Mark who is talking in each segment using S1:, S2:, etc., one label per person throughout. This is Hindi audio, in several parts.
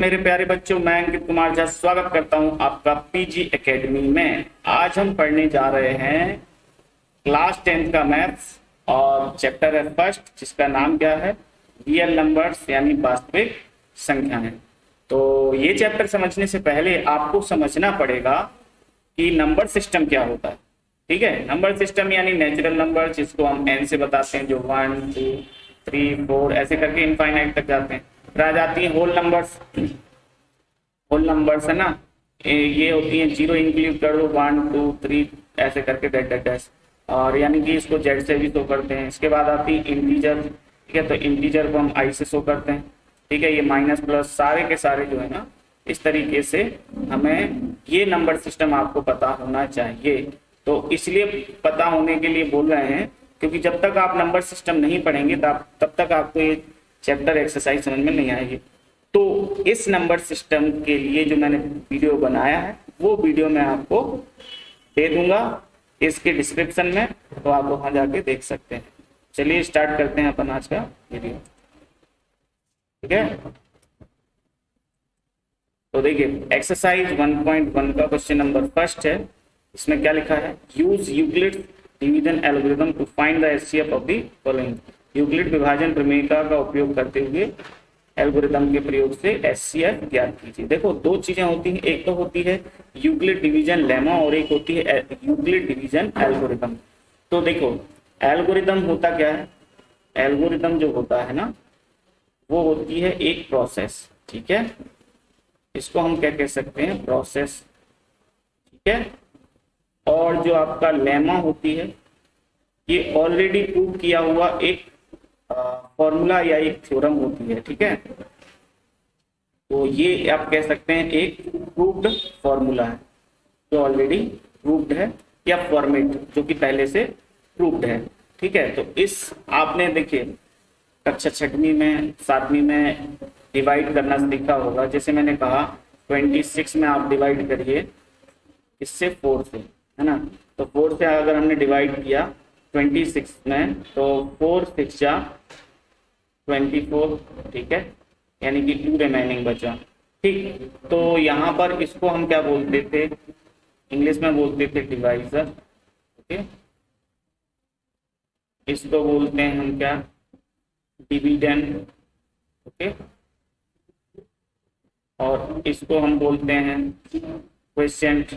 S1: मेरे प्यारे बच्चों, मैं अंकित कुमार झा स्वागत करता हूं आपका पीजी एकेडमी में। आज हम पढ़ने जा रहे हैं क्लास 10th का मैथ्स और चैप्टर है फर्स्ट, जिसका नाम क्या है, रियल नंबर्स यानी वास्तविक संख्याएं। तो ये चैप्टर समझने से पहले आपको समझना पड़ेगा कि नंबर सिस्टम क्या होता है। ठीक है, नंबर सिस्टम यानी नेचुरल नंबर, जिसको हम एन से बताते हैं, जो 1 2 3 4 ऐसे करके इनफाइनाइट तक जाते हैं। फिर आ जाती है होल नंबर्स। होल नंबर्स है ना, ये होती है जीरो इंक्लूड कर दो, 1 2 3 ऐसे करके डैश डैश डैश, और यानी कि इसको जेड से भी शो करते हैं। इसके बाद आती है इंटीजर। ठीक है, तो इंटीजर को हम आई से शो करते हैं। ठीक है, ये माइनस प्लस सारे के सारे जो है ना, इस तरीके से हमें ये नंबर सिस्टम आपको पता होना चाहिए। तो इसलिए पता होने के लिए बोल रहे हैं, क्योंकि जब तक आप नंबर सिस्टम नहीं पढ़ेंगे तब तक आपको ये चैप्टर एक्सरसाइज समझ में नहीं आएगी। तो इस नंबर सिस्टम के लिए जो मैंने वीडियो बनाया है, वो वीडियो मैं आपको दे दूंगा इसके डिस्क्रिप्शन में, तो आप वहां जाके देख सकते हैं। चलिए स्टार्ट करते हैं अपन आज का वीडियो। ठीक है, तो देखिए एक्सरसाइज 1.1 का क्वेश्चन नंबर फर्स्ट है। इसमें क्या लिखा है, use Euclid division algorithm to find the HCF of the following. Euclid विभाजन प्रमेयिका का उपयोग करते हुए एल्गोरिथम के प्रयोग से एचसीएफ ज्ञात कीजिए। देखो दो चीजें होती हैं, एक तो होती है यूक्लिड डिवीजन लेमा और एक होती है यूक्लिड डिवीजन एल्गोरिथम। तो देखो एल्गोरिथम होता क्या है, एल्गोरिथम जो होता है ना, वो होती है एक प्रोसेस। ठीक है, इसको हम क्या कह सकते हैं, प्रोसेस। ठीक है, और जो आपका लेमा होती है, ये ऑलरेडी प्रूव किया हुआ एक फॉर्मूला या एक थ्योरम होती है। ठीक है, तो ये आप कह सकते हैं एक प्रूव्ड फॉर्मूला है, जो ऑलरेडी प्रूव्ड है, या फॉर्मेट जो कि पहले से प्रूव्ड है। ठीक है, तो इस आपने देखिए कक्षा 6वीं में 7वीं में डिवाइड करना सीखा होगा। जैसे मैंने कहा 26 में आप डिवाइड करिए इससे 4 से, है ना। तो 4 से अगर हमने डिवाइड किया 26 में, तो 4 6 जा 24। ठीक है, यानी कि 2 रिमेनिंग बचा। ठीक, तो यहाँ पर इसको हम क्या बोलते थे, इंग्लिश में बोलते थे डिवाइजर। ओके, इसको बोलते हैं हम क्या, डिविडेंड। ओके, और इसको हम बोलते हैं क्वोशिएंट,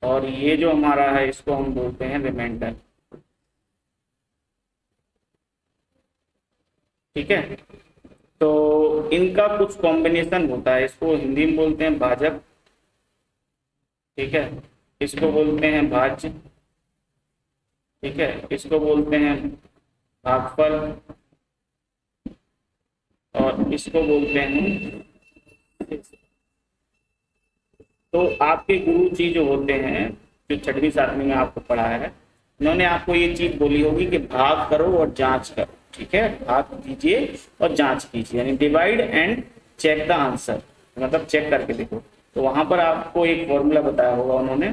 S1: और ये जो हमारा है इसको हम बोलते हैं रिमाइंडर। ठीक है, तो इनका कुछ कॉम्बिनेशन होता है, इसको हिंदी में बोलते हैं भाजक। ठीक है, इसको बोलते हैं भाज्य। ठीक है, इसको बोलते हैं भागफल, और इसको बोलते हैं। तो आपके गुरु जी जो होते हैं, जो 6वीं 7वीं में आपको पढ़ाया है, उन्होंने आपको ये चीज बोली होगी कि भाग करो और जांच करो। ठीक है, भाग कीजिए और जांच कीजिए, यानी divide and check the answer, मतलब चेक करके देखो। तो वहां पर आपको एक फॉर्मूला बताया होगा उन्होंने,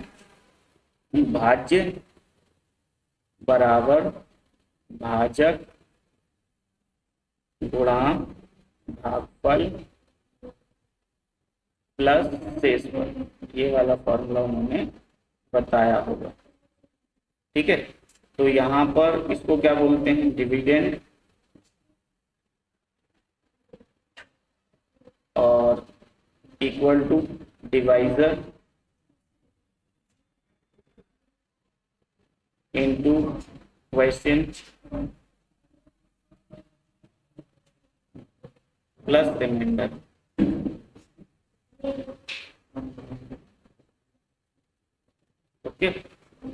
S1: भाज्य बराबर भाजक गुणा भागफल प्लस शेषफल, ये वाला फॉर्मूला उन्होंने बताया होगा। ठीक है, तो यहाँ पर इसको क्या बोलते हैं, डिविडेंड, और equal to divisor into quotient plus remainder. Okay,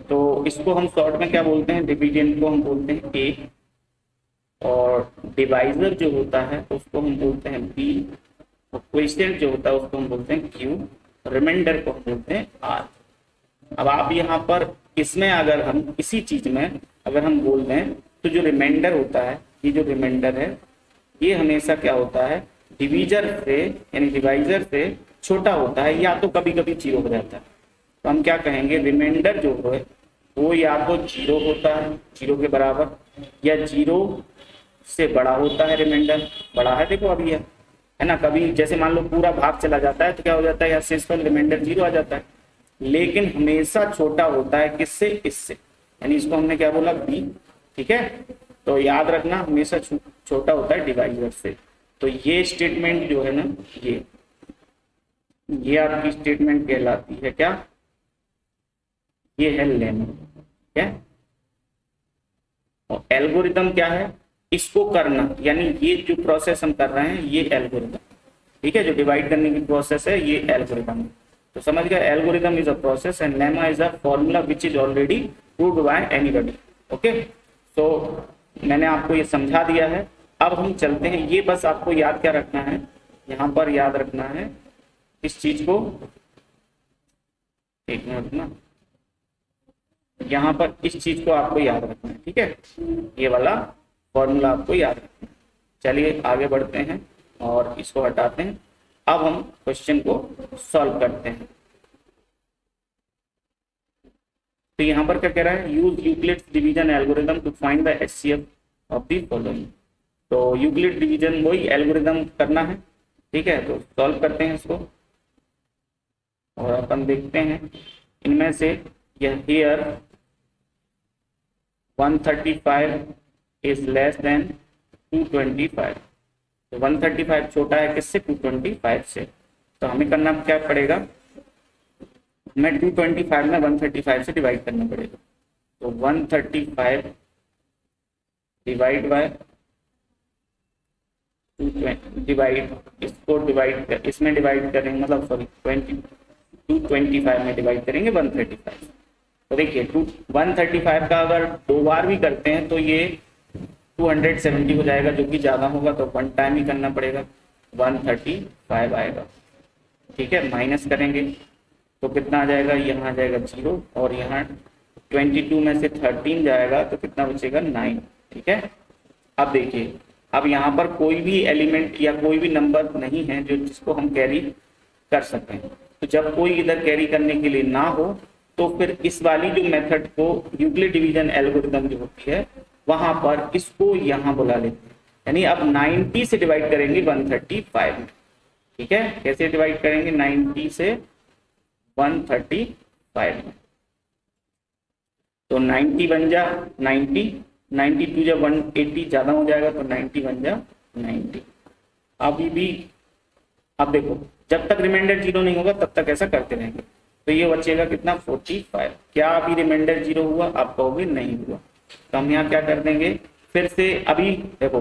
S1: तो इसको हम शॉर्ट में क्या बोलते हैं, डिविडेंड को हम बोलते हैं ए, और डिवाइजर जो होता है उसको हम बोलते हैं बी, और क्वोशिएंट जो होता है उसको हम बोलते हैं क्यू, रिमाइंडर को हम बोलते हैं आर। अब आप यहाँ पर इसमें अगर हम इसी चीज में अगर हम बोल दें, तो जो रिमाइंडर होता है, ये जो रिमाइंडर है, ये हमेशा क्या होता है, डिवीजर से यानी डिवाइजर से छोटा होता है, या तो कभी कभी 0 हो जाता है। तो हम क्या कहेंगे, रिमाइंडर जो है वो या तो 0 होता है, 0 के बराबर, या 0 से बड़ा होता है रिमाइंडर। बड़ा है, देखो अभी है ना। कभी जैसे मान लो पूरा भाग चला जाता है तो क्या हो जाता है, यहाँ शेषफल रिमाइंडर 0 आ जाता है, लेकिन हमेशा छोटा होता है किससे, इससे, यानी इसको हमने क्या बोला, बी। ठीक है, तो याद रखना हमेशा छोटा होता है डिवाइजर से। तो ये स्टेटमेंट जो है ना, ये आपकी स्टेटमेंट कहलाती है क्या, ये है लेमा। क्या, और एल्गोरिदम क्या है, इसको करना, यानी ये जो प्रोसेस हम कर रहे हैं ये एल्गोरिदम। ठीक है, जो डिवाइड करने की प्रोसेस है ये एल्गोरिदम है। तो समझ गया, algorithm is a process and lemma is a formula which is already proved bye anybody. Okay, तो मैंने आपको ये समझा दिया है। अब हम चलते हैं, ये बस आपको याद क्या रखना है, यहाँ पर याद रखना है इस चीज को, एक मिनट ना, यहाँ पर इस चीज को आपको याद रखना है। ठीक है, ये वाला फॉर्मूला आपको याद रखना है। चलिए आगे बढ़ते हैं और इसको हटाते हैं। अब हम क्वेश्चन को सॉल्व करते हैं। तो यहाँ पर क्या कह रहा है, use Euclid's division algorithm to find the HCF of the following. तो यूक्लिड डिवीजन वही एल्गोरिदम करना है। ठीक है, तो सॉल्व करते हैं इसको और अपन देखते हैं इनमें से यह हियर 135 इज लेस देन 225। तो 135 छोटा है किससे, 225 से। तो हमें करना क्या पड़ेगा, हमें 225 में 135 से डिवाइड करना पड़ेगा। तो 135 डिवाइड बाय 220, इसको डिवाइड कर, इसमें डिवाइड करेंगे, मतलब सॉरी 225 में डिवाइड करेंगे 135। तो देखिए 135 का अगर 2 बार भी करते हैं तो ये 270 हो जाएगा, जो कि ज्यादा होगा, तो 1 टाइम ही करना पड़ेगा, 135 आएगा। ठीक है, माइनस करेंगे तो कितना आ जाएगा, यहाँ आ जाएगा 0 और यहाँ 22 में से 13 जाएगा तो कितना बचेगा, 9। ठीक है, अब देखिए, अब यहाँ पर कोई भी एलिमेंट या कोई भी नंबर नहीं है जो जिसको हम कैरी कर सकते हैं। तो जब कोई इधर कैरी करने के लिए ना हो तो फिर इस वाली जो मेथड को यूक्लिड डिवीजन एल्गोरिदम जो होती है वहां पर इसको यहाँ बुला लेते हैं। यानी अब 90 से डिवाइड करेंगे 135 में। ठीक है, कैसे डिवाइड करेंगे, 90 से 135 में। तो 90 बन जा 92 जब 180 ज्यादा हो जाएगा तो 90 बन जा 90। अभी भी अब देखो, जब तक रिमाइंडर 0 नहीं होगा तब तक ऐसा करते रहेंगे। तो ये बचेगा कितना, 45। क्या अभी रिमाइंडर 0 हुआ, आप कहोगे नहीं हुआ, तो हम यहाँ क्या कर देंगे, फिर से अभी देखो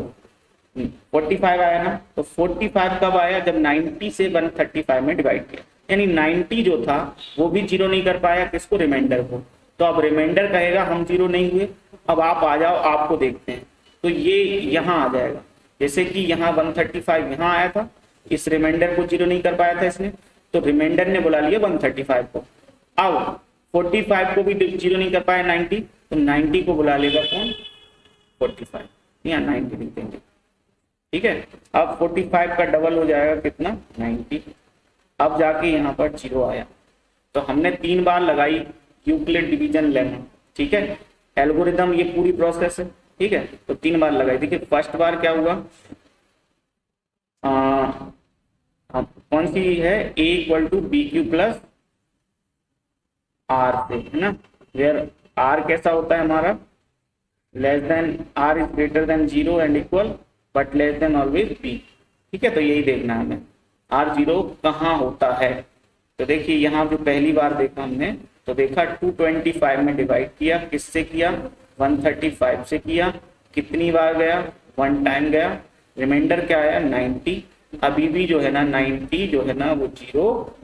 S1: 45 आया ना, तो 45 कब आया, जब 90 से 135 में डिवाइड किया, यानी 90 जो था वो भी 0 नहीं कर पाया, किसको, रिमाइंडर को। तो अब रिमाइंडर कहेगा हम 0 नहीं हुए। अब आप आ जाओ, आपको देखते हैं, तो ये यहाँ आ जाएगा, जैसे कि यहाँ 135 यहाँ आया था, इस रिमाइंडर को 0 नहीं कर पाया था इसने, तो रिमाइंडर ने बुला लिया 135 को। अब 45 को भी 0 नहीं कर पाया 90, तो 90 को बुला लेगा कौन, 45, यहाँ 90 लिख देंगे। ठीक है, अब 45 का डबल हो जाएगा कितना, 90। अब जाके यहाँ पर 0 आया, तो हमने 3 बार लगाई यूक्लिड डिवीजन लेमा। ठीक है, एल्गोरिदम ये पूरी प्रोसेस है। ठीक है, तो 3 बार लगाई। देखिए फर्स्ट बार क्या हुआ, कौन सी है, a equal to b q plus r से, है ना, वेयर r कैसा होता है हमारा, less than r is greater than 0 and equal but less than always b। ठीक है, तो यही देखना है हमें, r0 कहाँ होता है। तो देखिए यहाँ जो पहली बार देखा हमने, तो देखा 225 में डिवाइड किया, किससे किया, 135 से किया, कितनी बार गया, 1 टाइम गया, रिमाइंडर क्या आया, 90। अभी भी जो है ना 90 जो है ना वो 0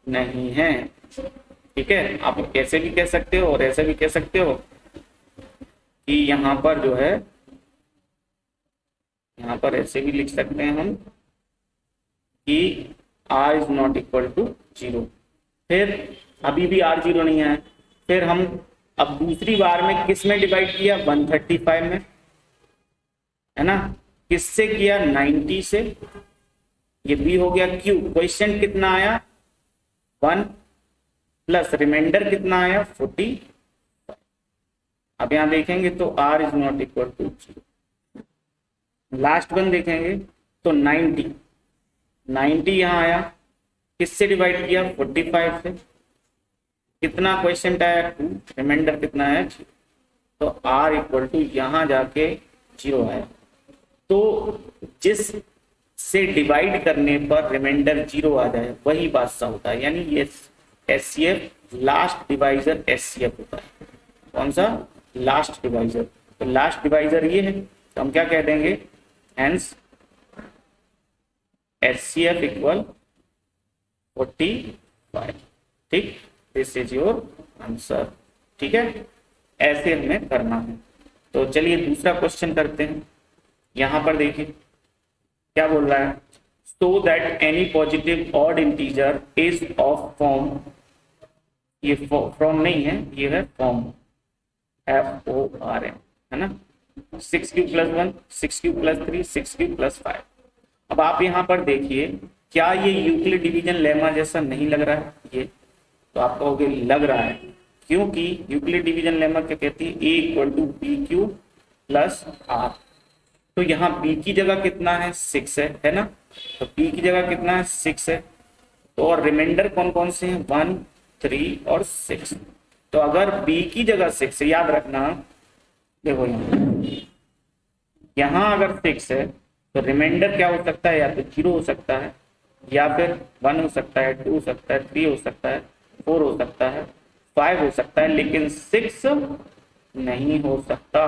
S1: नहीं है। ठीक है, आप ऐसे भी कह सकते हो और ऐसे भी कह सकते हो कि यहाँ पर जो है, यहाँ पर ऐसे भी लिख सकते हैं हम कि r is not equal to 0। फिर अभी भी r 0 नहीं है, फिर हम अब दूसरी बार में किस में डिवाइड किया, 135 में, है ना, किससे किया, 90 से, ये भी हो गया क्यू। क्वेश्चन कितना आया, 1 प्लस रिमाइंडर कितना आया, 40। अब यहां देखेंगे तो r is not equal to 0। Last one देखेंगे तो 90, 90 यहाँ आया, किससे डिवाइड किया 45 से, कितना क्वेश्चन आया 2, रिमाइंडर कितना है 0, तो r इक्वल टू यहाँ जाके 0 आया। तो जिस से डिवाइड करने पर रिमाइंडर 0 आ जाए वही बादशाह होता है, यानी ये एचसीएफ लास्ट डिवाइजर एचसीएफ होता है। कौन सा लास्ट डिवाइजर, तो लास्ट डिवाइजर ये है, तो हम क्या कह देंगे हेंस एचसीएफ इक्वल 45। ठीक, दिस इज योर आंसर। ठीक है, ऐसे हमें करना है। तो चलिए दूसरा क्वेश्चन करते हैं। यहां पर देखिए क्या बोल रहा है, so that any positive odd integer is of form, ये फ्रॉम नहीं है, ये है फॉर्म FORM, है ना, 6q + 1, 6q + 3, 6q + 5। अब आप यहाँ पर देखिए, क्या ये यूक्लिड डिवीजन लेमा जैसा नहीं लग रहा है ये, तो आप कहोगे लग रहा है, क्योंकि यूक्लिड डिवीजन लेमा क्या कहती है, A = BQ + R। तो यहाँ B की जगह कितना है 6 है ना, तो B की जगह कितना है 6 है, तो और रिमाइंडर कौन कौन से हैं 1, 3 और 6। तो अगर B की जगह 6 है, याद रखना, देखो यहाँ अगर 6 है तो रिमाइंडर क्या हो सकता है, या तो 0 हो सकता है, या फिर 1 हो सकता है, 2 हो सकता है, 3 हो सकता है, 4 हो सकता है, 5 हो सकता है, लेकिन 6 नहीं हो सकता,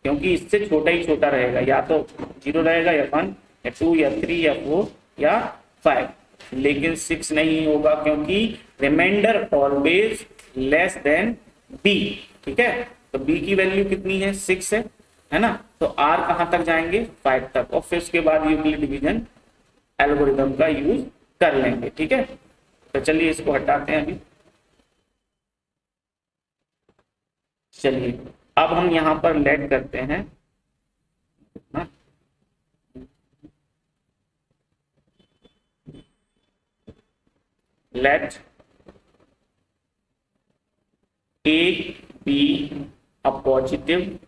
S1: क्योंकि इससे छोटा ही छोटा रहेगा, या तो 0 रहेगा, या 1 या 2 या 3 या 4 या 5, लेकिन 6 नहीं होगा, क्योंकि remainder always less than B। ठीक है, तो B की वैल्यू कितनी है 6 है ना, तो R कहां तक जाएंगे 5 तक, और फिर उसके बाद यूक्लिड डिवीजन एल्गोरिथम का यूज कर लेंगे। ठीक है, तो चलिए इसको हटाते हैं अभी। चलिए अब हम यहां पर लेट करते हैं, late A be a positive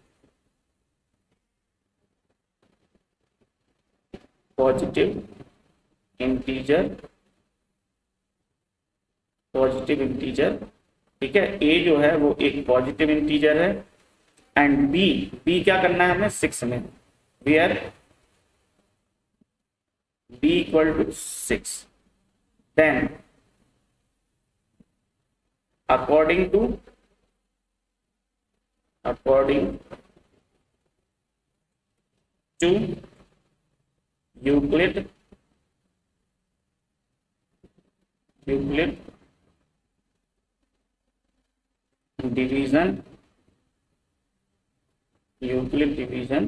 S1: integer, ठीक है, A जो है वो एक पॉजिटिव इंटीजर है, एंड B क्या करना है हमें 6 में, where B = 6, then according to Euclid division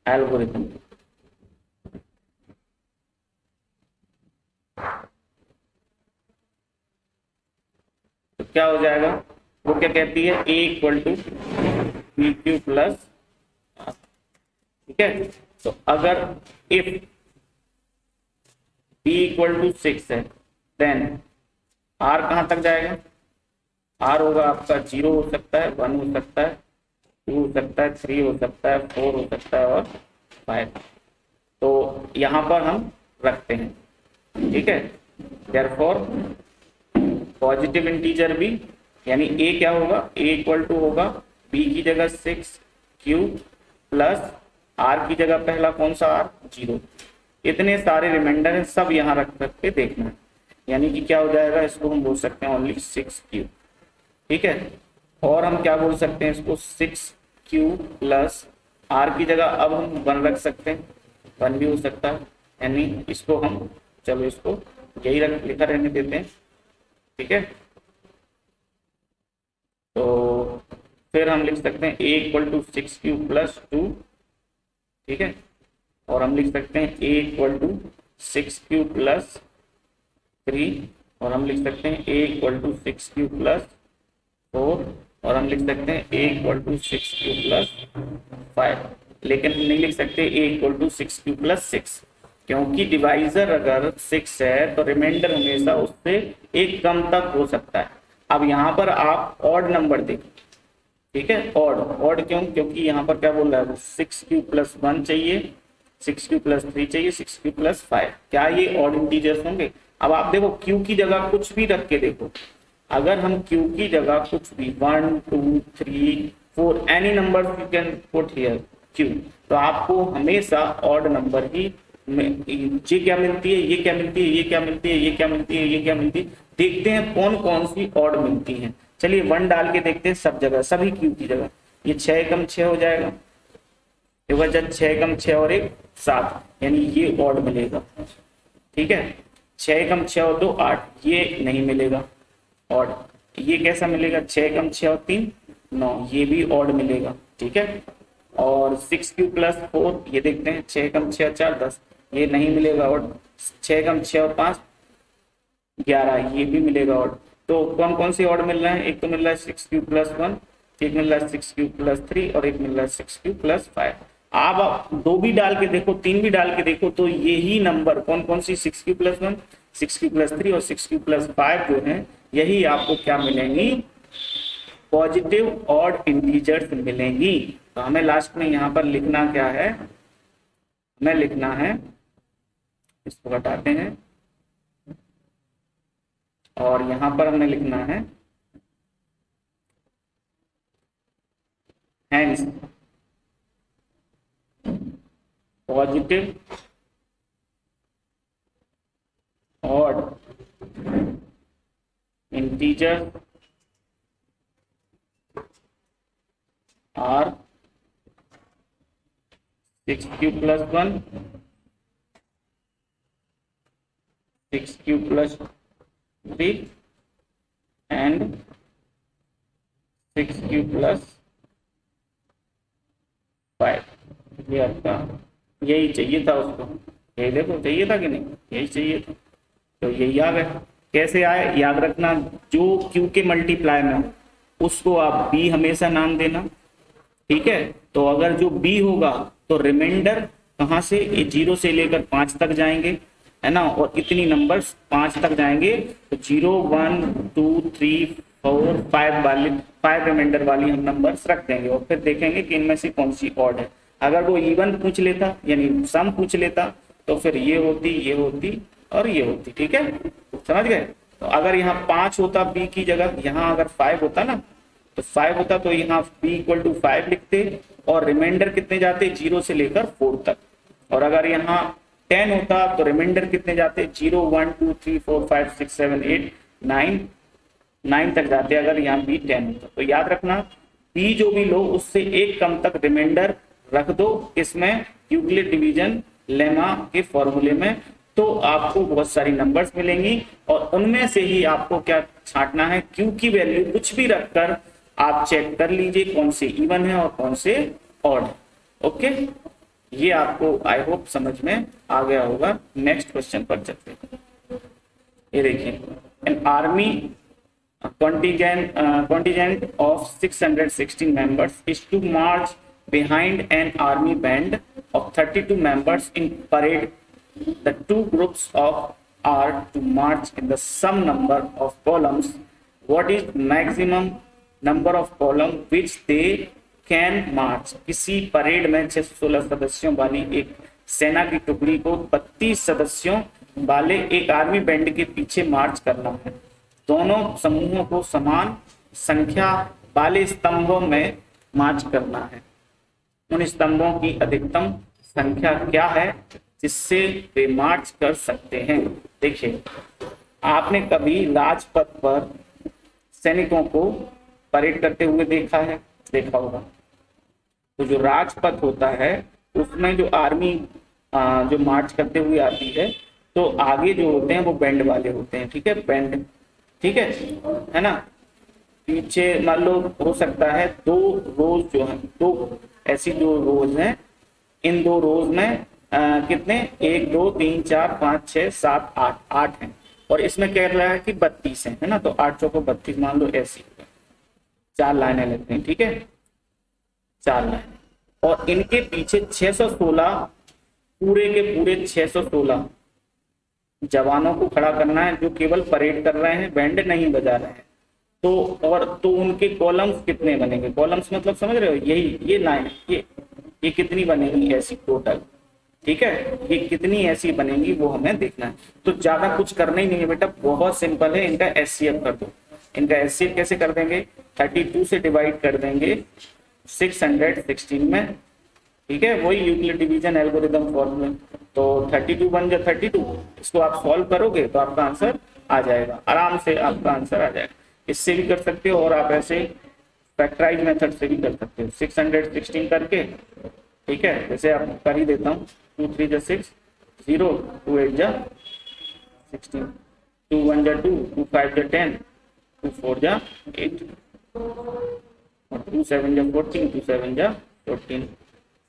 S1: algorithm। तो क्या हो जाएगा, वो क्या कहती है A = BQ + R। ठीक है, तो अगर इफ B = 6 है, देन R कहां तक जाएगा, R होगा आपका 0 हो सकता है, 1 हो सकता है, 2 हो सकता है, 3 हो सकता है, 4 हो सकता है और 5। तो यहां पर हम रखते हैं। ठीक है, देयरफॉर पॉजिटिव इंटीजर भी, यानी A क्या होगा, A = होगा B की जगह 6q + R की जगह पहला कौन सा R 0। इतने सारे रिमाइंडर हैं, सब यहाँ रख के देखना है, यानी कि क्या हो जाएगा, इसको हम बोल सकते हैं ओनली 6q। ठीक है, और हम क्या बोल सकते हैं इसको, 6q + R की जगह अब हम 1 रख सकते हैं, 1 भी हो सकता है, यानी इसको हम, चलो इसको यही लिखा रहने देते हैं। ठीक है, तो फिर हम लिख सकते हैं A = 6q + 2। ठीक है, और हम लिख सकते हैं A = 6q + 3, और हम लिख सकते हैं A = 6q + 4, और हम लिख सकते हैं A = 6q + 5, लेकिन हम नहीं लिख सकते A = 6q + 6, क्योंकि डिवाइजर अगर 6 है तो रिमाइंडर हमेशा उससे एक कम तक हो सकता है। अब यहाँ पर आप ऑड नंबर देखिए, ठीक है। ऑड, ऑड क्यों? क्योंकि यहाँ पर क्या बोल रहा है वो 6q+1 चाहिए, 6q+3 चाहिए, 6q+5। क्या ये ऑड इंटीजर्स होंगे? अब आप देखो q की जगह कुछ भी रख के देखो, अगर हम q की जगह कुछ भी 1 2 3 4 any number you can put here q, तो आपको हमेशा ऑड नंबर ही ये क्या मिलती है, ये क्या मिलती है, ये क्या मिलती है, ये क्या मिलती है, ये क्या मिलती है। देखते हैं कौन कौन सी ऑड मिलती हैं। चलिए 1 डाल के देखते हैं सब जगह, सभी q की जगह। ये 6 एकम 6 हो जाएगा, जब 6 एकम 6 और 1 7, यानी ये ऑड मिलेगा। ठीक है, 6 एकम 6 और 2 8, ये नहीं मिलेगा ऑड। ये कैसा मिलेगा? 6 एकम 6 और 3 9, ये भी ऑड मिलेगा। ठीक है, और 6q+4 ये देखते हैं, 6 एकम 6 और 4 10, ये नहीं मिलेगा ऑड। 6 एकम 6 और 5 11, ये भी मिलेगा ऑड। तो कौन कौन सी ऑड मिल रहा है? एक तो मिल रहा है 6q+1, एक मिल रहा है 6q+3 और एक मिल रहा है 6q+5। आप दो भी डाल के देखो, तीन भी डाल के देखो, तो यही नंबर कौन कौन सी 6q+1, 6q+3 और 6q+5 जो है, यही आपको क्या मिलेंगी? पॉजिटिव ऑड इंटीजर्स मिलेंगी। तो हमें लास्ट में यहाँ पर लिखना क्या है? हमें लिखना है, इसको हटाते हैं, और यहां पर हमें लिखना है hence positive odd integer are 6q+1, 6q+3 and 6q+5। ये आपका यही चाहिए था उसको, यही देखो चाहिए था कि नहीं, यही चाहिए था, तो यही आ गया। कैसे आए याद रखना, जो q के मल्टीप्लाई में हो उसको आप b हमेशा नाम देना। ठीक है, तो अगर जो b होगा तो रिमाइंडर कहाँ से, ये 0 से लेकर 5 तक जाएंगे, है ना, और इतनी नंबर्स 5 तक जाएंगे, तो 0 1 2 3 4 5 वाली 5 रिमाइंडर वाली हम नंबर्स रख देंगे, और फिर देखेंगे कि इनमें से कौन सी ऑड है। अगर वो इवन पूछ लेता यानी सम पूछ लेता तो फिर ये होती और ये होती। ठीक है, समझ गए? तो अगर यहाँ 5 होता b की जगह, यहाँ अगर 5 होता ना, तो 5 होता तो यहाँ b = 5 लिखते, और रिमाइंडर कितने जाते? 0 से लेकर 4 तक। और अगर यहाँ 10 होता तो रिमाइंडर कितने जाते? 0 1 2 3 4 5 6 7 8 9 तक जाते, अगर यहाँ b 10 होता। तो याद रखना, b जो भी लो उससे एक कम तक रिमाइंडर रख दो इसमें यूक्लिड डिवीजन लेमा के फॉर्मूले में, तो आपको बहुत सारी नंबर्स मिलेंगी, और उनमें से ही आपको क्या छांटना है? q की वैल्यू कुछ भी रखकर आप चेक कर लीजिए कौन से इवन है और कौन से ऑड है। ओके, ये आपको आई होप समझ में आ गया होगा। नेक्स्ट क्वेश्चन पर चलते हैं। ये देखिए, an army contingent of 616 members is to march behind an army band of 32 members in parade. The two groups are to march in the same number of columns. What is maximum number of column which they can march? किसी परेड में 616 सदस्यों वाली एक सेना की टुकड़ी को 32 सदस्यों वाले एक आर्मी बैंड के पीछे मार्च करना है। दोनों समूहों को समान संख्या वाले स्तंभों में मार्च करना है। उन स्तंभों की अधिकतम संख्या क्या है जिससे वे मार्च कर सकते हैं? देखिए, आपने कभी राजपथ पर सैनिकों को परेड करते हुए देखा होगा। तो जो राजपथ होता है उसमें जो आर्मी जो मार्च करते हुए आती है, तो आगे जो होते हैं वो बैंड वाले होते हैं। ठीक है, बैंड, ठीक है ना। पीछे मान लो हो सकता है 2 रोज जो है, 2 ऐसी जो रोज हैं, इन 2 रोज में कितने 1 2 3 4 5 6 7 8 हैं, और इसमें कह रहा है कि 32 है ना, तो 8 चौको 32 मान लो, ऐसी 4 लाइनें लगती हैं। ठीक है, 4 लाइनें, और इनके पीछे 616 पूरे के पूरे 616 जवानों को खड़ा करना है जो केवल परेड कर रहे हैं, बैंड नहीं बजा रहे हैं। तो और तो उनके कॉलम्स कितने बनेंगे, कॉलम्स मतलब समझ रहे हो, यही ये लाइन, ये कितनी बनेगी ऐसी टोटल, ठीक है, ये कितनी ऐसी बनेंगी वो हमें देखना है। तो ज्यादा कुछ करना ही नहीं है बेटा, बहुत सिंपल है, इनका एचसीएफ कर दो। इनका एचसीएफ कैसे कर देंगे, 32 से डिवाइड कर देंगे 616 में, ठीक है, वही यूक्लिड डिवीजन एल्गोरिदम फॉर्मूला। तो 32 बन जाए 32, इसको आप सॉल्व करोगे तो आपका आंसर आ जाएगा, आराम से आपका आंसर आ जाएगा। इससे भी कर सकते हो और आप ऐसे फैक्टराइज मेथड से भी कर सकते हो, 616 करके, ठीक है, जैसे आप कर ही देता हूँ, 2 3 जा 6, 0 2 8 जा 16, 2 1 जा 2, 2 5 जा 10, 2 4 जा 8, और 2 7 जा 14, 2 7 जा 14,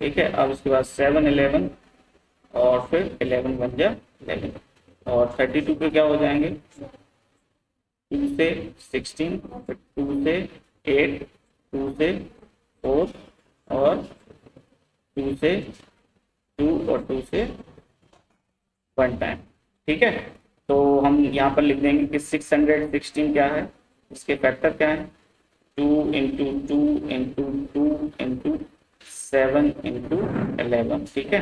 S1: ठीक है। अब उसके बाद 7 11 और फिर 11 बन जा 11, और 32 पे क्या हो जाएंगे, 2 से 16, फिर 2 से 8, 2 से 4, और 2 से 2, और 2 से 1 टाइम, ठीक है। तो हम यहाँ पर लिख देंगे कि 616 क्या है, इसके फैक्टर क्या है, 2 इंटू 2 इंटू 2 इंटू 7 इंटू 11, ठीक है।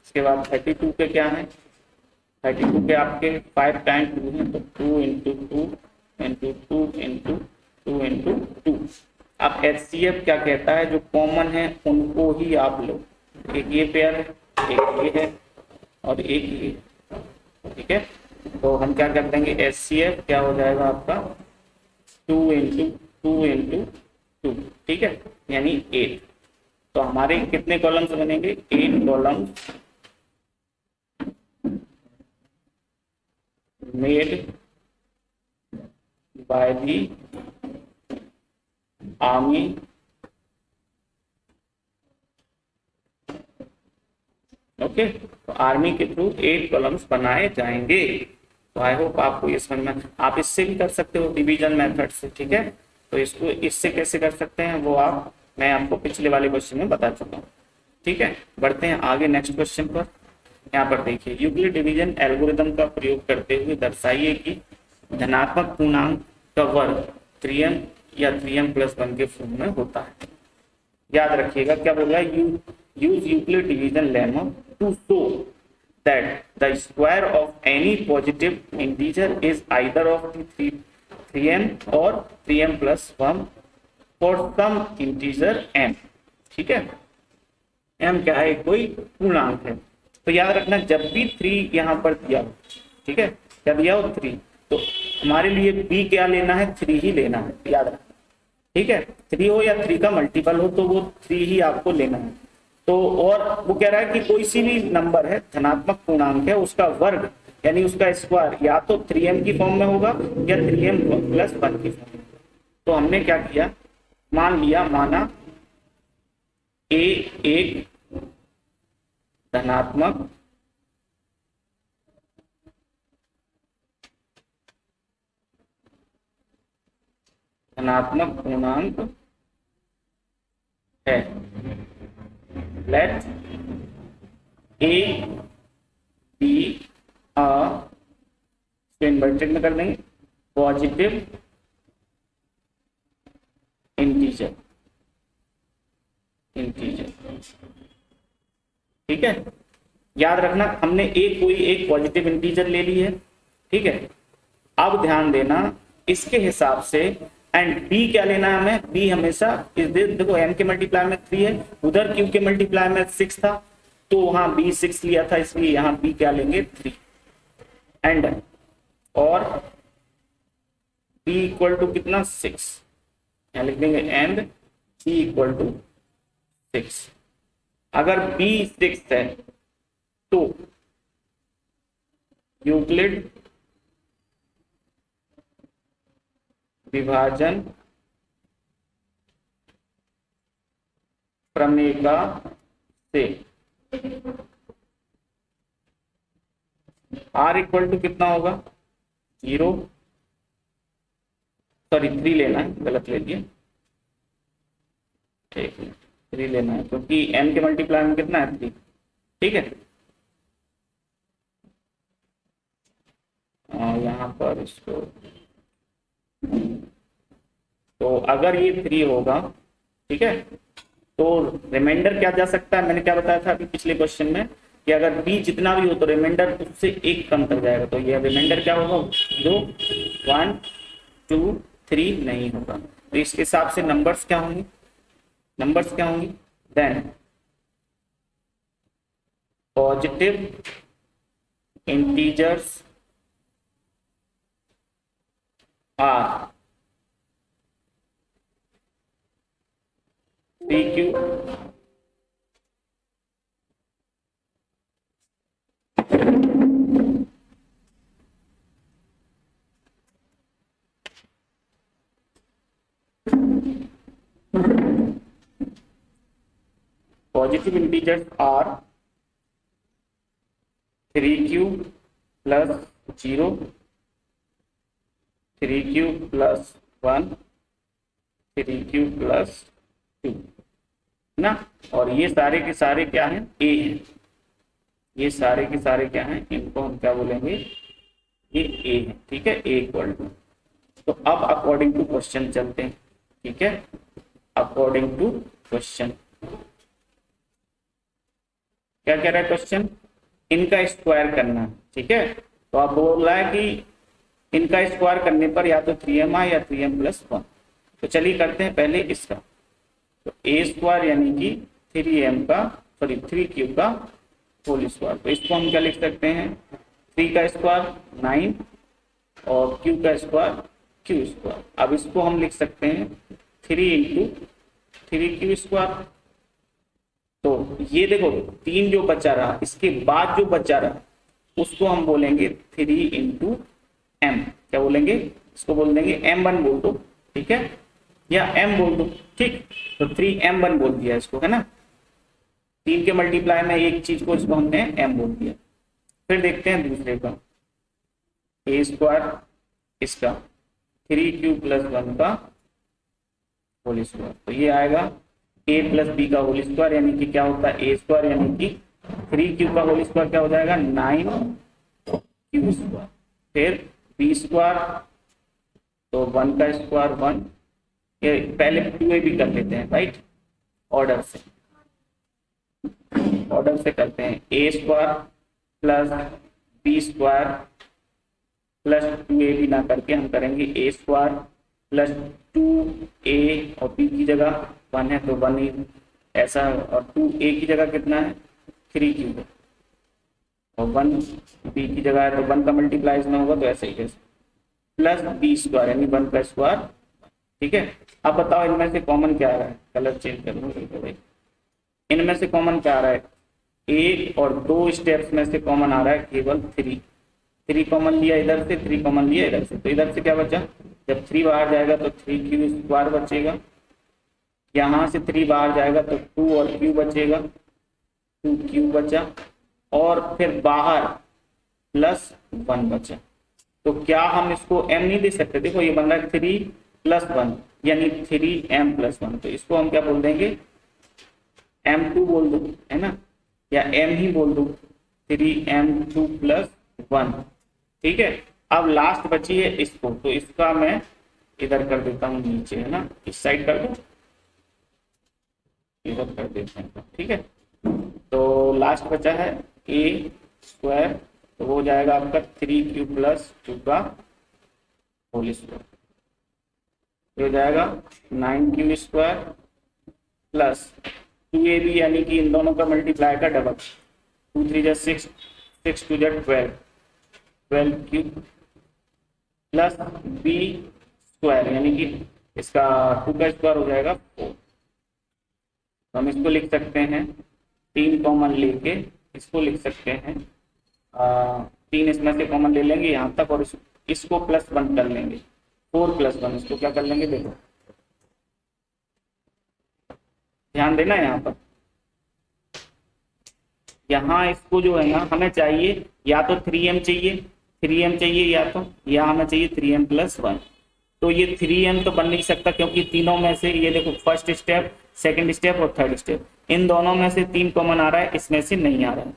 S1: इसके बाद 32 के क्या है, 32 के आपके 5 टाइम 2 है, तो 2 इंटू 2 इंटू 2 इंटू 2 इंटू 2। अब एचसीएफ क्या कहता है, जो कॉमन है उनको ही आप लो, एक ये पेयर है, एक ये है, और एक ये, ठीक है। तो हम क्या कर देंगे, एचसीएफ क्या हो जाएगा आपका 2 इंटू 2 इंटू 2, ठीक है, यानी 8। तो हमारे कितने कॉलम्स बनेंगे, 8 columns made by the army okay. तो आर्मी के थ्रू 8 कॉलम्स बनाए जाएंगे। तो आई होप आपको ये समझ में, आप इससे भी कर सकते हो डिवीजन मेथड से, ठीक है। तो इसको इससे कैसे कर सकते हैं वो मैं आपको पिछले वाले क्वेश्चन में बता चुका हूँ, ठीक है। बढ़ते हैं आगे नेक्स्ट क्वेश्चन पर। यहाँ पर देखिए, यूक्लिड डिवीजन एल्गोरिदम का प्रयोग करते हुए दर्शाइए कि धनात्मक पूर्णांक का वर्ग 3m या 3m+1 के फॉर्म में होता है। याद रखिएगा क्या बोल रहा है, use Euclid division lemma to show that the square of any positive integer is either of the 3m और 3m+1 for some integer m, ठीक है। m क्या है, कोई पूर्णांक है। तो याद रखना जब भी 3 यहाँ पर दिया हो, ठीक है, क्या दिया हो 3, तो हमारे लिए b क्या लेना है, 3 ही लेना है, याद रखना, ठीक है। 3 हो या 3 का मल्टीपल हो तो वो 3 ही आपको लेना है। तो और वो कह रहा है कि कोई सी भी नंबर है, धनात्मक पूर्णांक है, उसका वर्ग यानी उसका स्क्वायर या तो 3m की फॉर्म में होगा या 3m+1 की फॉर्म में। तो हमने क्या किया, माना a एक धनात्मक पूर्णांक है, लेट a बी अ, इसको इन्वर्टेड में कर देंगे, पॉजिटिव इंटीजर, ठीक है। याद रखना हमने कोई एक पॉजिटिव इंटीजर ले ली है, ठीक है। अब ध्यान देना इसके हिसाब से, एंड b क्या लेना है हमें, b हमेशा देखो m के मल्टीप्लाई में 3 है, उधर q के मल्टीप्लाई में 6 था, तो वहां b 6 लिया था, इसलिए यहाँ b क्या लेंगे 3, एंड और b इक्वल टू कितना 6, यहाँ लिख देंगे एंड b इक्वल टू 6। अगर b 6 है तो यूक्लिड विभाजन प्रमेय से r इक्वल टू कितना होगा 0, सॉरी 3 लेना है, गलत ले लिए, ठीक है 3 लेना है क्योंकि m के मल्टीप्लाई में कितना है 3, ठीक है। यहाँ पर इसको तो अगर ये 3 होगा, ठीक है, तो रिमाइंडर क्या जा सकता है, मैंने क्या बताया था अभी पिछले क्वेश्चन में कि अगर b जितना भी हो तो रिमाइंडर उससे 1 कम कर जाएगा, तो ये रिमाइंडर क्या होगा, 0 1 2 3 नहीं होगा। तो इसके हिसाब से नंबर्स क्या होंगे, नंबर्स क्या होंगी, then positive integers are PQ positive integers are 3q plus 0, 3q plus 1, 3q plus 2 ना, और ये सारे के सारे क्या हैं, a हैं, ये सारे के सारे क्या हैं, इनको हम क्या बोलेंगे, ये a है, ठीक है, a इक्वल टू। तो अब अकॉर्डिंग टू क्वेश्चन चलते हैं, ठीक है, अकॉर्डिंग टू क्वेश्चन क्या कह रहा है क्वेश्चन, इनका स्क्वायर करना है, ठीक है। तो आप बोल रहा है कि इनका स्क्वायर करने पर या तो 3m आए या 3m प्लस 1। तो चलिए करते हैं पहले इसका, तो a स्क्वायर यानी कि 3m का सॉरी 3q का होल स्क्वायर। तो इसको हम क्या लिख सकते हैं, 3 का स्क्वायर 9 और q का स्क्वायर q स्क्वायर। अब इसको हम लिख सकते हैं 3 इंटू 3q स्क्वायर। तो ये देखो 3 जो बचा रहा, इसके बाद जो बचा रहा उसको हम बोलेंगे 3 इंटू एम, क्या बोलेंगे, इसको बोल देंगे m1 बोल दो, ठीक है, या m बोल दो, ठीक। तो 3m1 बोल दिया इसको, है ना, 3 के मल्टीप्लाई में एक चीज को इसको हमने m बोल दिया। फिर देखते हैं दूसरे का, a स्क्वायर इसका 3q प्लस 1 का होल स्क्वायर। तो ये आएगा a प्लस बी का होल स्क्वायर, यानी कि क्या होता है a स्क्वायर, यानी कि 3q का होल स्क्वायर क्या हो जाएगा 9q स्क्वायर। फिर b स्क्वायर, तो 1 का स्क्वायर 1, ये पहले 2a भी कर लेते हैं, राइट, ऑर्डर से करते हैं, a square plus b square plus 2a भी ना करके हम करेंगे a स्क्वायर प्लस 2a, और b की जगह 1 है तो 1 ही ऐसा, और 2a की जगह कितना है 3q, और 1 b की जगह है तो 1 का मल्टीप्लाई इसमें होगा, तो ऐसे ही है, प्लस b स्क्वायर यानी 1 का स्क्वायर, ठीक है। अब बताओ इनमें से कॉमन क्या आ रहा है, कलर चेंज कर लो भाई, इनमें से कॉमन क्या आ रहा है, 1 और 2 स्टेप्स में से कॉमन आ रहा है केवल 3 कॉमन लिया इधर से, 3 कॉमन लिया इधर से, तो इधर से क्या बचा, जब 3 बाहर जाएगा तो 3q स्क्वायर बचेगा, यहाँ से 3 बाहर जाएगा तो 2 और q बचेगा, 2q बचा, और फिर बाहर प्लस 1 बचा। तो क्या हम इसको m नहीं दे सकते, देखो ये बन रहा है 3 प्लस 1 यानी 3m प्लस 1, तो इसको हम क्या बोल देंगे m2 बोल दो, है ना, या m ही बोल दो 3m2 प्लस 1, ठीक है। अब लास्ट बची है इसको, तो इसका मैं इधर कर देता हूँ नीचे, है ना, इस साइड कर दो, इधर कर देते हैं, ठीक है। तो लास्ट बचा है a स्क्वायर, तो वो हो जाएगा आपका 3q प्लस 2 का होल स्क्वायर, हो जाएगा 9q स्क्वायर प्लस 2ab, यानी कि इन दोनों का मल्टीप्लाई का डबल, 2 3 जा 6, 6 2 जा 12q प्लस b स्क्वायर, यानी कि इसका 2 का स्क्वायर हो जाएगा 4। तो हम इसको लिख सकते हैं 3 कॉमन लेके, इसको लिख सकते हैं 3 इसमें से कॉमन ले लेंगे यहाँ तक, और इसको प्लस 1 कर लेंगे, 4 प्लस 1, इसको क्या कर लेंगे, देखो ध्यान देना यहाँ पर, यहाँ इसको जो है ना हमें चाहिए या तो 3m चाहिए या हमें चाहिए 3m प्लस 1। तो ये 3m तो बन नहीं सकता, क्योंकि तीनों में से ये देखो फर्स्ट स्टेप, सेकंड स्टेप और थर्ड स्टेप, इन दोनों में से 3 कॉमन आ रहा है, इसमें से नहीं आ रहा है।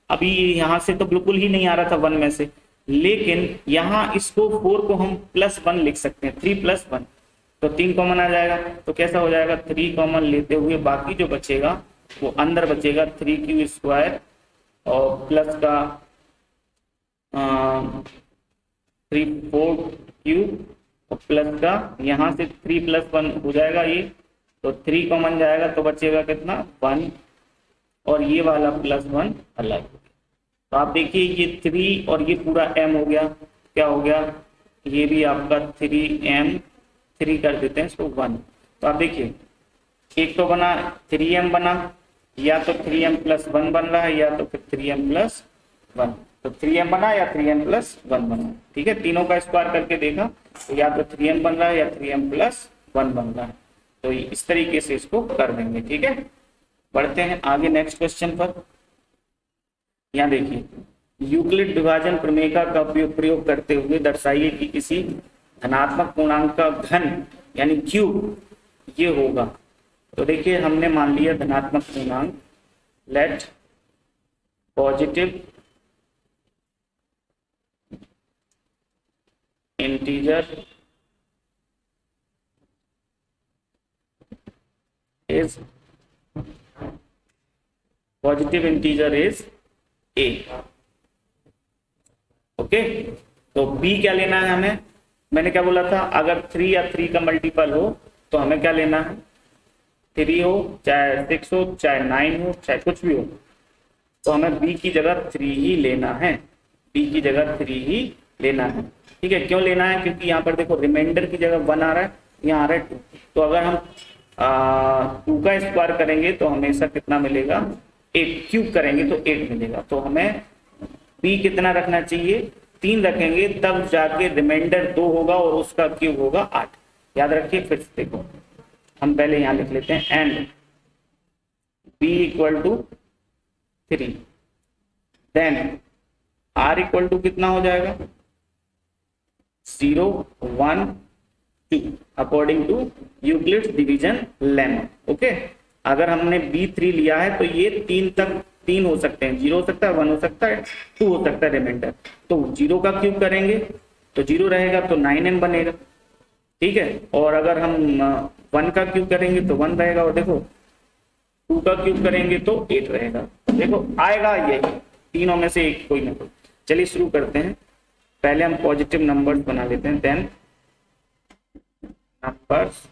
S1: अभी यहाँ से तो बिल्कुल ही नहीं आ रहा था 1 में से, लेकिन यहाँ इसको 4 को हम प्लस 1 लिख सकते हैं, 3 प्लस 1, तो 3 कॉमन आ जाएगा, तो कैसा हो जाएगा, 3 कॉमन लेते हुए बाकी जो बचेगा वो अंदर बचेगा 3q² और प्लस का 3/4 और प्लस का यहाँ से 3 + 1 हो जाएगा ये, तो 3 कॉमन जाएगा तो बचेगा कितना 1 और ये वाला +1 अलग। तो आप देखिए ये 3 और ये पूरा m हो गया, क्या हो गया, ये भी आपका 3m, 3 कर देते हैं इसको 1। तो आप देखिए एक तो बना 3m बना, या तो 3m + 1 बन रहा है या तो फिर 3m + 1, तो 3m बना या 3m + 1 बना। ठीक है, तीनों का स्क्वायर करके देखा तो या तो 3m बन रहा है या 3m + 1 बन रहा है, तो इस तरीके से इसको कर देंगे। ठीक है, बढ़ते हैं आगे नेक्स्ट क्वेश्चन पर। यहाँ देखिए यूक्लिड विभाजन प्रमेय का प्रयोग करते हुए दर्शाइए कि किसी धनात्मक पूर्णांक का घन यानी क्यूब ये होगा। तो देखिए हमने मान लिया धनात्मक पूर्णांक, let positive integer is a। Okay, तो b क्या लेना है हमें, मैंने क्या बोला था, अगर 3 या 3 का मल्टीपल हो तो हमें क्या लेना है, 3 हो चाहे 6 हो चाहे 9 हो चाहे कुछ भी हो, तो हमें b की जगह 3 ही लेना है, b की जगह 3 ही लेना है। ठीक है, क्यों लेना है, क्योंकि यहाँ पर देखो रिमाइंडर की जगह 1 आ रहा है, यहाँ आ रहा है 2, तो अगर हम 2 का स्क्वायर करेंगे तो हमेशा कितना मिलेगा, 8, क्यूब करेंगे तो 8 मिलेगा। तो हमें b कितना रखना चाहिए, 3 रखेंगे तब जाके रिमाइंडर 2 होगा और उसका क्यूब होगा 8। याद रखिए, फिर से देखो हम पहले यहाँ लिख लेते हैं एंड b = 3, देन r = कितना हो जाएगा 0 1 2 according to Euclid's division lemma. Okay, अगर हमने b3 लिया है तो ये 3 तक 3 हो सकते हैं, 0 हो सकता है, 1 हो सकता है, 2 हो सकता है रिमाइंडर, तो 0 का क्यूब करेंगे तो 0 रहेगा तो 9n बनेगा। ठीक है, और अगर हम 1 का क्यूब करेंगे तो 1 रहेगा, और देखो 2 का क्यूब करेंगे तो 8 रहेगा। देखो आएगा यही, तीनों में से एक कोई ना कोई। चलिए शुरू करते हैं, पहले हम पॉजिटिव नंबर्स बना लेते हैं, then numbers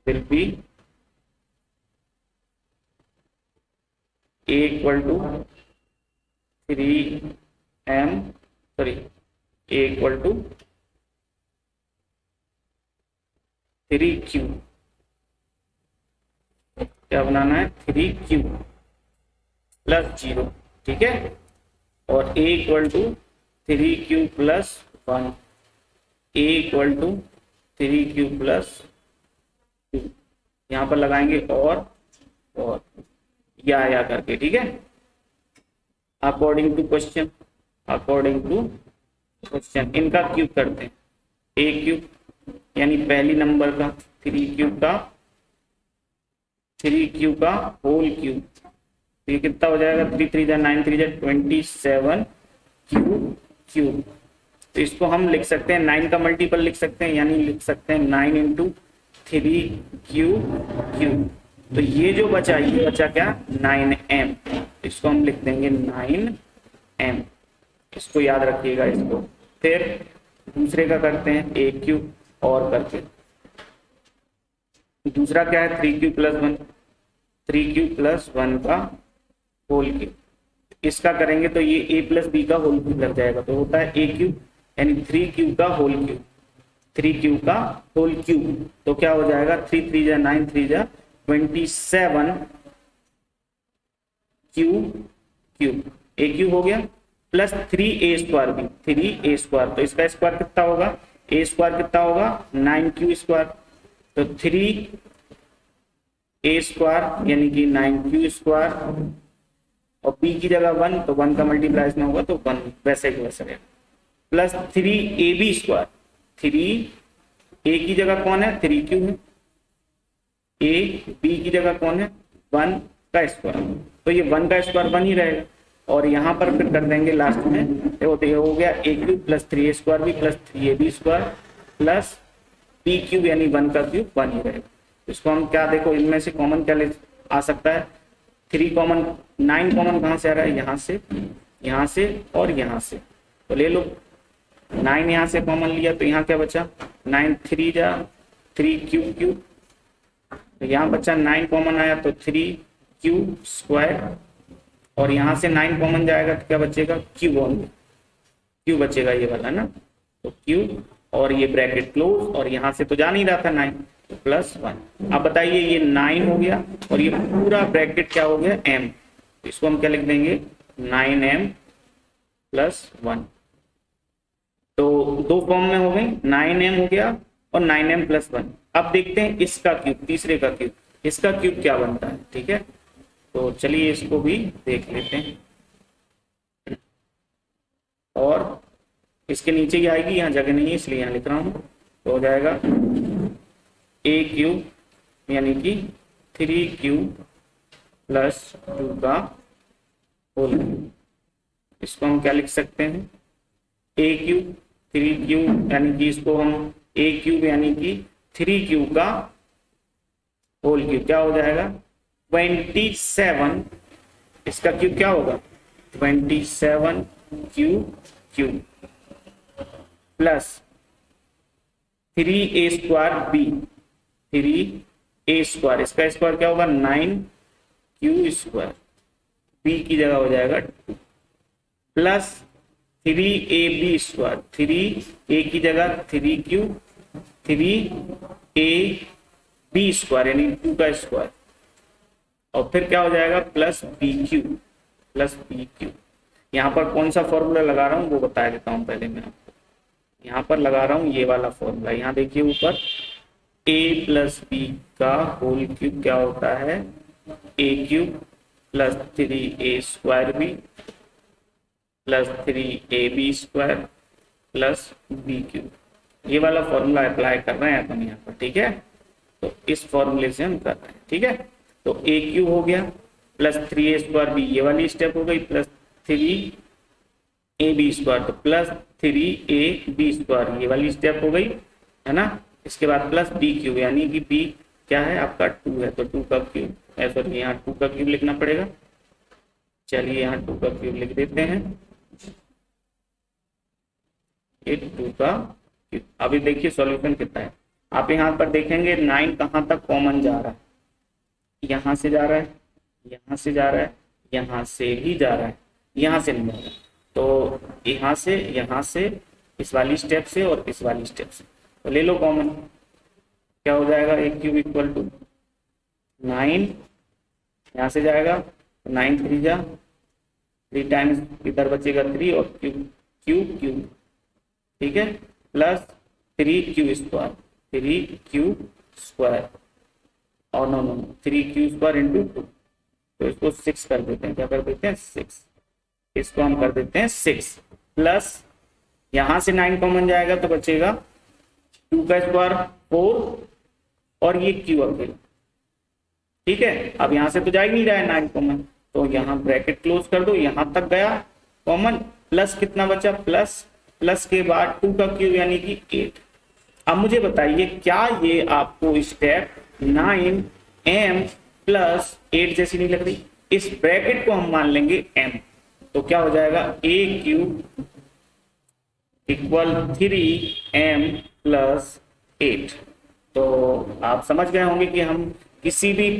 S1: will be a = 3m, sorry a = 3q, क्या बनाना है 3q + 0। ठीक है, और a = 3q + 1, a = 3q + 2, यहाँ पर लगाएंगे और या करके। ठीक है, अकॉर्डिंग टू क्वेश्चन, इनका क्यूब करते हैं, a³ यानी पहली नंबर का 3q का होल क्यूब, तो ये कितना हो जाएगा 3 3 9 3 27 क्यूब। तो इसको हम लिख सकते हैं 9 का मल्टीपल लिख सकते हैं, यानी लिख सकते हैं 9 × 3q³। तो ये जो बचा, ये बचा क्या 9m, इसको हम लिख देंगे 9m, इसको याद रखिएगा इसको। फिर दूसरे का करते हैं a³ और करके, दूसरा क्या है 3q + 1, 3q + 1 का होल क्यूब, इसका करेंगे तो ये a + b का होल क्यूब लग जाएगा, तो होता है a³ यानी 3q का होल क्यूब, 3q का होल क्यूब, तो क्या हो जाएगा 3 3 9 3 27 क्यूब, a³ हो गया प्लस 3a² भी, 3a², तो इसका स्क्वायर कितना होगा, a² कितना होगा 9q², तो 3a² यानी कि 9q² और b की जगह 1, तो 1 का मल्टीप्लाई में होगा तो 1 वैसे ही वैसे रहेगा, प्लस 3ab², 3a की जगह कौन है 3q है, a b की जगह कौन है 1 का स्क्वायर, तो ये 1 का स्क्वायर 1 ही रहेगा, और यहाँ पर फिर कर देंगे लास्ट में, तो हो गया a³ + 3a² भी plus 3ab² plus B cube यानी 1 का क्यूब 1 ही रहेगा। इसको हम क्या देखो, इनमें से कॉमन क्या आ सकता है, 3 कॉमन, 9 कॉमन कहाँ से आ रहा है, यहाँ से और यहाँ से, तो ले लो 9 यहाँ से कॉमन लिया तो यहाँ क्या बचा 9, 3 जा 3 क्यूब क्यूब, तो यहाँ बचा 9 कॉमन आया तो 3 क्यूब स्क्वायर, और यहाँ से 9 कॉमन जाएगा तो क्या बचेगा क्यू बचेगा ये वाला ना, तो क्यू और ये ब्रैकेट क्लोज, और यहाँ से तो जा नहीं रहा था 9 तो +1। अब बताइए ये 9 हो गया और ये पूरा ब्रैकेट क्या हो गया m, तो इसको हम क्या लिख देंगे 9m + 1। तो दो फॉर्म में हो गई, 9m हो गया और 9m + 1। अब देखते हैं इसका क्यूब, तीसरे का क्यूब, इसका क्यूब क्या बनता है, ठीक है। तो चलिए इसको भी देख लेते हैं, और इसके नीचे ही आएगी, यहाँ जगह नहीं है इसलिए यहाँ लिख रहा हूँ, तो हो जाएगा a क्यूब यानी कि 3q + 2 का होल क्यूब। इसको हम क्या लिख सकते हैं a क्यूब 3q यानी कि इसको हम a क्यूब यानी कि 3q का होल क्यूब क्या हो जाएगा 27, इसका क्यूब क्या होगा 27 cube plus 3a² b, 3a², इसका स्क्वायर क्या होगा 9q², b की जगह हो जाएगा 2 प्लस 3ab², 3a की जगह 3q, 3ab² यानी 2 का स्क्वायर, और फिर क्या हो जाएगा प्लस bq। यहाँ पर कौन सा फॉर्मूला लगा रहा हूँ वो बता देता हूँ पहले मैं आपको। यहाँ पर लगा रहा हूँ ये वाला फॉर्मूला, यहाँ देखिए ऊपर a + b का होल क्यूब क्या होता है a³ + 3a² b + 3ab² + b³। ये वाला फॉर्मूला अप्लाई कर रहे हैं अपन यहाँ पर, ठीक है। तो इस फॉर्मूले से हम कर रहे हैं, ठीक है। तो a³ हो गया प्लस 3a² b, ये वाली स्टेप हो गई, प्लस 3ab², तो प्लस 3ab² ये वाली स्टेप हो गई, है ना। इसके बाद प्लस b³ यानी कि b क्या है आपका 2 है, तो 2 का क्यूब, सॉरी यहाँ 2 का क्यूब लिखना पड़ेगा। चलिए यहाँ 2 का क्यूब लिख देते हैं, ये 2 का क्यूब। अभी देखिए सॉल्यूशन कितना है, आप यहाँ पर देखेंगे 9 कहाँ तक कॉमन जा रहा है, यहाँ से जा रहा है, यहाँ से जा रहा है, यहाँ से भी जा रहा है, यहाँ से नहीं जा रहा है, तो यहाँ से इस वाली स्टेप से और इस वाली स्टेप से, तो ले लो कॉमन, क्या हो जाएगा a³ = 9, यहाँ से जाएगा 9 3 जा 3 टाइम्स, इधर बचेगा 3 और क्यूब, ठीक है, प्लस 3q², 3q² और नो 3q² × 2, तो इसको 6 कर देते हैं, क्या कर देते हैं 6, इसको हम कर देते हैं 6 प्लस यहां से 9 कॉमन जाएगा तो बचेगा 2 का स्क्वायर 4 और ये q अकेला, ठीक है। अब यहां से तो जा ही नहीं रहा है 9 कॉमन, तो यहाँ ब्रैकेट क्लोज कर दो, यहां तक गया कॉमन, प्लस कितना बचा, प्लस के बाद 2 का क्यूब यानी कि 8। अब मुझे बताइए क्या ये आपको स्टेप 9m + 8 जैसी नहीं लग रही, इस ब्रैकेट को हम मान लेंगे m, तो क्या हो जाएगा a³ = 3m + 8। तो आप समझ गए होंगे कि हम किसी भी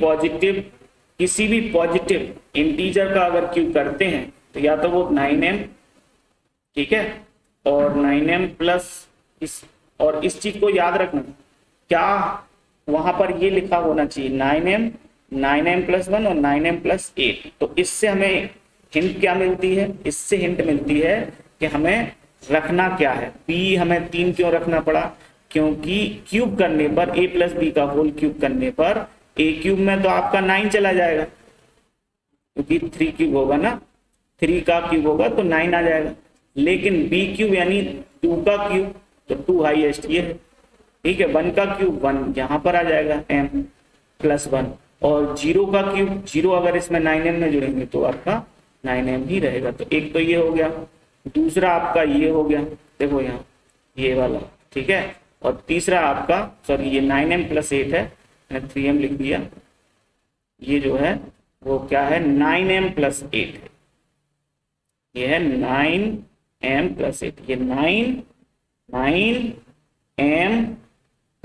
S1: पॉजिटिव इंटीजर का अगर क्यूब करते हैं तो या तो वो 9m, ठीक है, और 9m प्लस इस चीज को याद रखना, क्या वहां पर ये लिखा होना चाहिए 9m + 1 और 9m + 8। तो इससे हमें हिंट क्या मिलती है, इससे हिंट मिलती है कि हमें रखना क्या है। p हमें 3 क्यों रखना पड़ा, क्योंकि क्यूब करने पर a + b का होल क्यूब करने पर a³ में तो आपका 9 चला जाएगा, क्योंकि 3 क्यूब होगा ना, 3 का क्यूब होगा तो 9 आ जाएगा, लेकिन b³ यानी 2 का क्यूब, तो 2 हाईएस्ट ये है, ठीक है। 1 का क्यूब 1 यहाँ पर आ जाएगा m + 1, और 0 का क्यूब 0 अगर इसमें 9m में जुड़ेंगे तो आपका 9m ही रहेगा। तो एक तो ये हो गया, दूसरा आपका ये हो गया, देखो यहाँ ये वाला, ठीक है। और तीसरा आपका सॉरी ये 9m + 8 है, मैंने 3m लिख दिया, ये जो है वो क्या है 9m + 8 है, ये है 9m + 8, ये 9m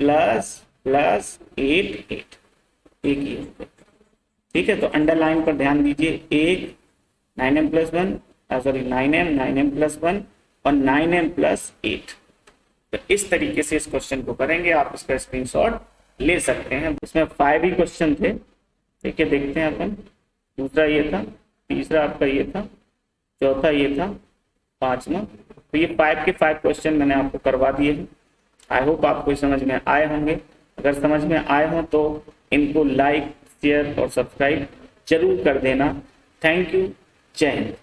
S1: + 8 एक ही है। ठीक है, तो अंडरलाइन पर ध्यान दीजिए, एक 9m + 1 सॉरी 9m + 1 और 9m + 8। तो इस तरीके से इस क्वेश्चन को करेंगे, आप इसका स्क्रीनशॉट ले सकते हैं। इसमें 5 ही क्वेश्चन थे। ठीक है, देखते हैं अपन। दूसरा ये था, तीसरा आपका ये था, चौथा ये था, पांचवा। तो ये 5 के 5 क्वेश्चन मैंने आपको करवा दिए हैं। आई होप आपको समझ में आए होंगे। अगर समझ में आए हों तो इनको लाइक, शेयर और सब्सक्राइब जरूर कर देना। थैंक यू, जय हिंद।